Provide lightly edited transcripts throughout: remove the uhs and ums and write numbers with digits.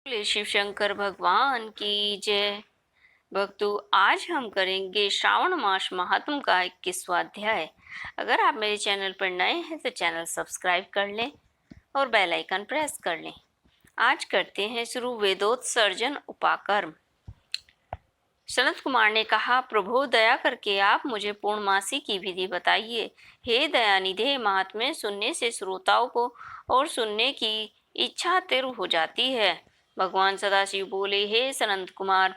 बोले शिव शंकर भगवान की जय। भक्तों, आज हम करेंगे श्रावण मास महात्म का 21वां अध्याय। अगर आप मेरे चैनल पर नए हैं तो चैनल सब्सक्राइब कर लें और बेल आइकन प्रेस कर लें। आज करते हैं शुरू वेदोत्सर्जन उपाकर्म। सनत कुमार ने कहा, प्रभु दया करके आप मुझे पूर्णमासी की विधि बताइए। हे दयानिधे, महात्म्य सुनने से श्रोताओं को और सुनने की इच्छा तीव्र हो जाती है। भगवान सदाशिव बोले, हे सनत कुमार,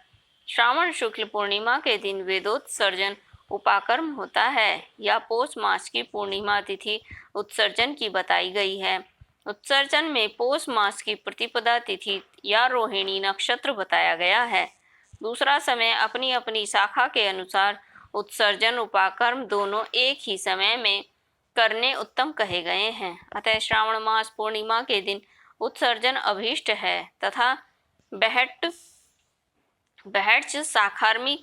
श्रावण शुक्ल पूर्णिमा के दिन वेदोत्सर्जन उपाकर्म होता है। या पौष मास की पूर्णिमा तिथि उत्सर्जन की बताई गई है। उत्सर्जन में पौष मास की प्रतिपदा तिथि या रोहिणी नक्षत्र बताया गया है। दूसरा समय अपनी अपनी शाखा के अनुसार उत्सर्जन उपाकर्म दोनों एक ही समय में करने उत्तम कहे गए हैं। अतः श्रावण मास पूर्णिमा के दिन उत्सर्जन अभीष्ट है तथा बहट्च शाखार्मी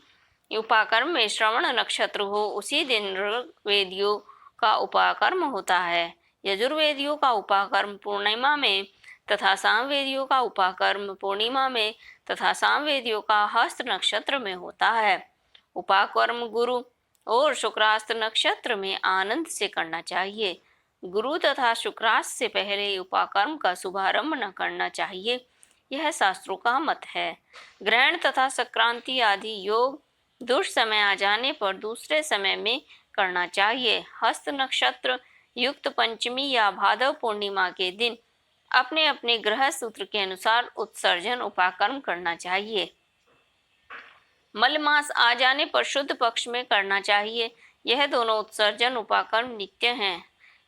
उपाकर्म में श्रवण नक्षत्र हो उसी दिन ऋग्वेदियों का उपाकर्म होता है। यजुर्वेदियों का उपाकर्म पूर्णिमा में तथा सामवेदियों का उपाकर्म पूर्णिमा में तथा सामवेदियों का हस्त नक्षत्र में होता है। उपाकर्म गुरु और शुक्रास्त नक्षत्र में आनंद से करना चाहिए। गुरु तथा शुक्रास्त से पहले उपाकर्म का शुभारंभ न करना चाहिए, यह शास्त्रों का मत है। ग्रहण तथा संक्रांति आदि योग दुष्समय आ जाने पर दूसरे समय में करना चाहिए। हस्त नक्षत्र युक्त पंचमी या भादव पूर्णिमा के दिन अपने अपने ग्रह सूत्र के अनुसार उत्सर्जन उपाकर्म करना चाहिए। मल मास आ जाने पर शुद्ध पक्ष में करना चाहिए। यह दोनों उत्सर्जन उपाकर्म नित्य हैं।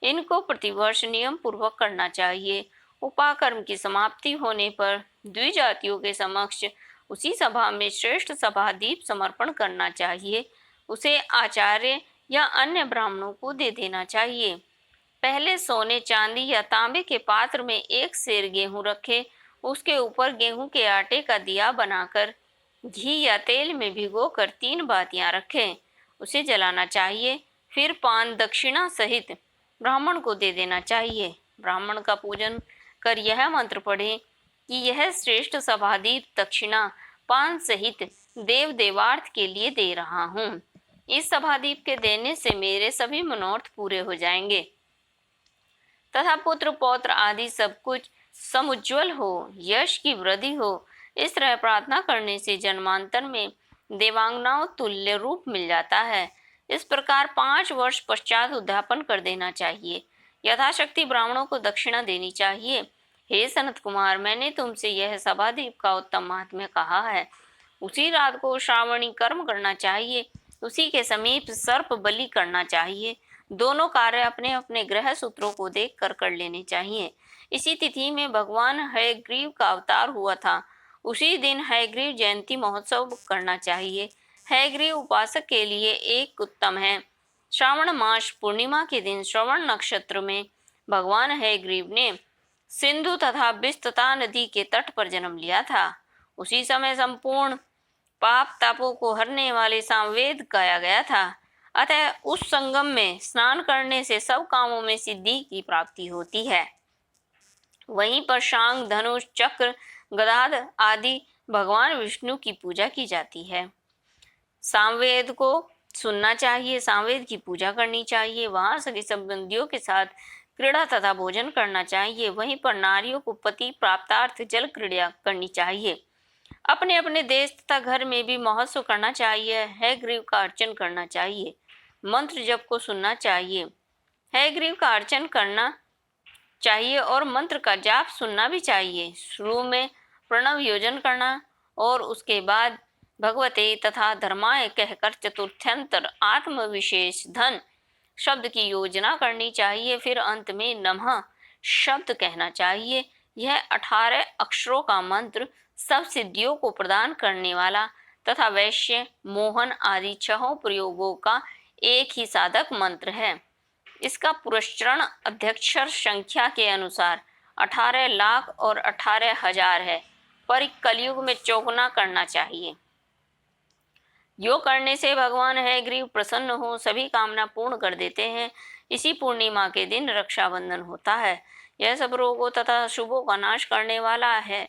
इनको प्रतिवर्ष नियम पूर्वक करना चाहिए। उपाकर्म की समाप्ति होने पर द्विजातियों के समक्ष उसी सभा में श्रेष्ठ सभा दीप समर्पण करना चाहिए। उसे आचार्य या अन्य ब्राह्मणों को दे देना चाहिए। पहले सोने चांदी या तांबे के पात्र में एक सेर गेहूं रखे, उसके ऊपर गेहूं के आटे का दिया बनाकर घी या तेल में भिगोकर 3 बातियां रखें, उसे जलाना चाहिए। फिर पान दक्षिणा सहित ब्राह्मण को दे देना चाहिए। ब्राह्मण का पूजन कर यह मंत्र पढ़ें कि यह श्रेष्ठ सभादीप दक्षिणा पान सहित देव देवार्थ के लिए दे रहा हूँ। इस सभादीप के देने से मेरे सभी मनोरथ पूरे हो जाएंगे तथा पुत्र पौत्र आदि सब कुछ समुज्वल हो, यश की वृद्धि हो। इस तरह प्रार्थना करने से जन्मांतर में देवांगनाओं तुल्य रूप मिल जाता है। इस प्रकार 5 वर्ष पश्चात उद्यापन कर देना चाहिए। यथाशक्ति ब्राह्मणों को दक्षिणा देनी चाहिए। हे सनत कुमार, मैंने तुमसे यह सभादीप का उत्तम महात्म्य कहा है। उसी रात को श्रावणी कर्म करना चाहिए। उसी के समीप सर्प बलि करना चाहिए। दोनों कार्य अपने अपने ग्रह सूत्रों को देख कर लेने चाहिए। इसी तिथि में भगवान हयग्रीव का अवतार हुआ था। उसी दिन हयग्रीव जयंती महोत्सव करना चाहिए। हयग्रीव उपासक के लिए एक उत्तम है। श्रावण मास पूर्णिमा के दिन श्रवण नक्षत्र में भगवान हयग्रीव ने सिंधु तथा बिस्तता नदी के तट पर जन्म लिया था। उसी समय संपूर्ण पाप तापों को हरने वाले सामवेद गाया गया था। अतः उस संगम में स्नान करने से सब कामों में सिद्धि की प्राप्ति होती है। वहीं पर शांग, धनुष, चक्र, गदाध आदि भगवान विष्णु की पूजा की जाती है। सामवेद को सुनना चाहिए, सामवेद की पूजा करनी चाहिए। वहां सभी संबंधियों के साथ क्रीड़ा तथा भोजन करना चाहिए। वहीं पर नारियों को पति प्राप्तार्थ जल क्रीड़ा करनी चाहिए। अपने अपने देश तथा घर में भी महोत्सव करना चाहिए। हयग्रीव का अर्चन करना चाहिए। मंत्र जप को सुनना चाहिए। हयग्रीव का अर्चन करना चाहिए और मंत्र का जाप सुनना भी चाहिए। शुरू में प्रणव योजन करना और उसके बाद भगवते तथा धर्माय कहकर चतुर्थ्यंतर आत्मविशेष धन शब्द की योजना करनी चाहिए। फिर अंत में नमः शब्द कहना चाहिए। यह 18 अक्षरों का मंत्र सब सिद्धियों को प्रदान करने वाला तथा वैश्य, मोहन आदि 6 प्रयोगों का एक ही साधक मंत्र है। इसका पुरस्चरण अध्यक्षर संख्या के अनुसार 18 लाख और 18,000 है, पर कलयुग में चौगुना करना चाहिए। योग करने से भगवान हयग्रीव प्रसन्न हो सभी कामना पूर्ण कर देते हैं। इसी पूर्णिमा के दिन रक्षाबंधन होता है। यह सब रोगों तथा शुभों का नाश करने वाला है।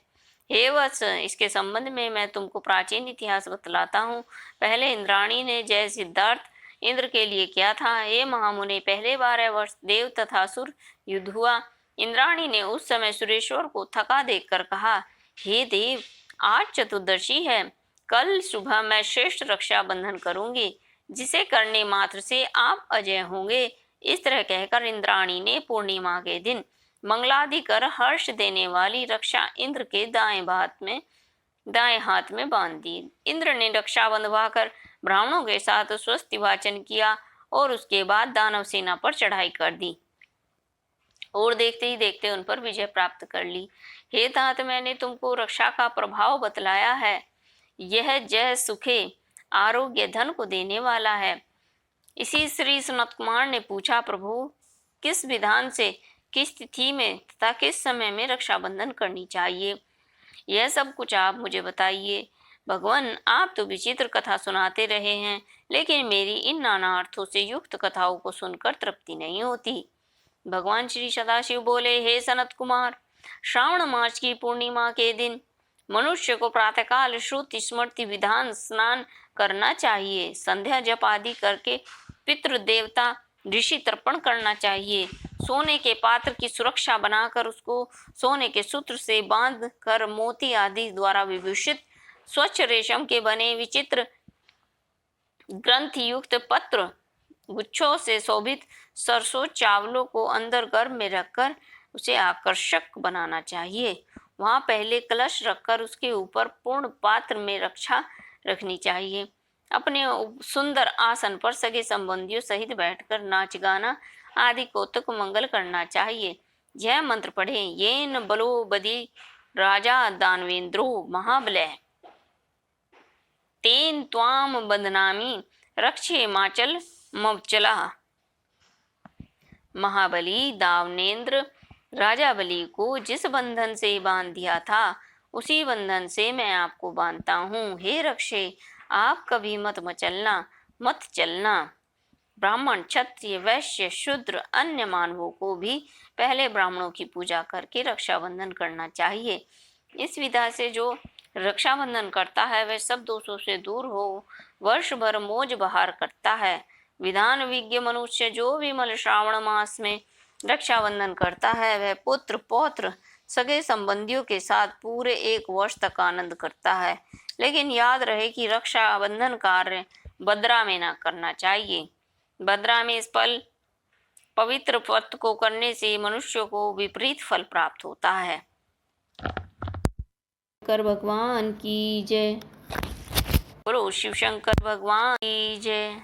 हे वत्स, इसके संबंध में मैं तुमको प्राचीन इतिहास बतलाता हूँ। पहले इंद्राणी ने जय सिद्धार्थ इंद्र के लिए किया था। हे महामुनि, पहले 12 वर्ष देव तथा असुर युद्ध हुआ। इंद्राणी ने उस समय सुरेश्वर को थका देखकर कहा, हे देव, आज चतुर्दशी है, कल सुबह मैं श्रेष्ठ रक्षा बंधन करूंगी, जिसे करने मात्र से आप अजय होंगे। इस तरह कहकर इंद्राणी ने पूर्णिमा के दिन मंगलादि कर हर्ष देने वाली रक्षा इंद्र के दाएं हाथ में बांध दी। इंद्र ने रक्षा बंधवाकर ब्राह्मणों के साथ स्वस्ति वाचन किया और उसके बाद दानव सेना पर चढ़ाई कर दी और देखते ही देखते उन पर विजय प्राप्त कर ली। हे तात, मैंने तुमको रक्षा का प्रभाव बतलाया है। यह जय सुखे आरोग्य धन को देने वाला है। इसी श्री सनत कुमार ने पूछा, प्रभु, किस विधान से, किस तिथि में तथा किस समय में रक्षाबंधन करनी चाहिए, यह सब कुछ आप मुझे बताइए। भगवान, आप तो विचित्र कथा सुनाते रहे हैं, लेकिन मेरी इन नाना अर्थों से युक्त कथाओं को सुनकर तृप्ति नहीं होती। भगवान श्री सदाशिव बोले, हे सनत कुमार, श्रावण मास की पूर्णिमा के दिन मनुष्य को प्रातःकाल श्रुति स्मृति विधान स्नान करना चाहिए। संध्या जप आदि करके पितृ देवता ऋषि तर्पण करना चाहिए। सोने के पात्र की सुरक्षा बनाकर उसको सोने के सूत्र से बांध कर मोती आदि द्वारा विभूषित स्वच्छ रेशम के बने विचित्र ग्रंथ युक्त पत्र गुच्छों से शोभित सरसों चावलों को अंदर गर्भ में रखकर उसे आकर्षक बनाना चाहिए। वहां पहले कलश रखकर उसके ऊपर पूर्ण पात्र में रक्षा रखनी चाहिए। अपने सुंदर आसन पर सगे संबंधियों सहित बैठकर नाच गाना आदि कौतुक मंगल करना चाहिए। यह मंत्र पढ़े, येन बलो बदी राजा दानवेंद्रो महाबलः तेन त्वाम बदनामी रक्षे माचल मवचला। महाबली दावनेन्द्र राजा बलि को जिस बंधन से बांध दिया था, उसी बंधन से मैं आपको बांधता हूँ। हे रक्षे, आप कभी मत चलना। ब्राह्मण, क्षत्रिय, वैश्य, शूद्र, अन्य मानवों को भी पहले ब्राह्मणों की पूजा करके रक्षाबंधन करना चाहिए। इस विधा से जो रक्षाबंधन करता है वह सब दोषों से दूर हो, वर्ष भर मौज बहार करता है। विधान विज्ञ मनुष्य जो विमल श्रावण मास में रक्षाबंधन करता है वह पुत्र पौत्र सगे संबंधियों के साथ पूरे 1 वर्ष तक आनंद करता है। लेकिन याद रहे कि रक्षाबंधन कार्य भद्रा में न करना चाहिए। भद्रा में इस पवित्र व्रत को करने से मनुष्य को विपरीत फल प्राप्त होता है। शंकर भगवान की जय। बोलो शिव शंकर भगवान की जय।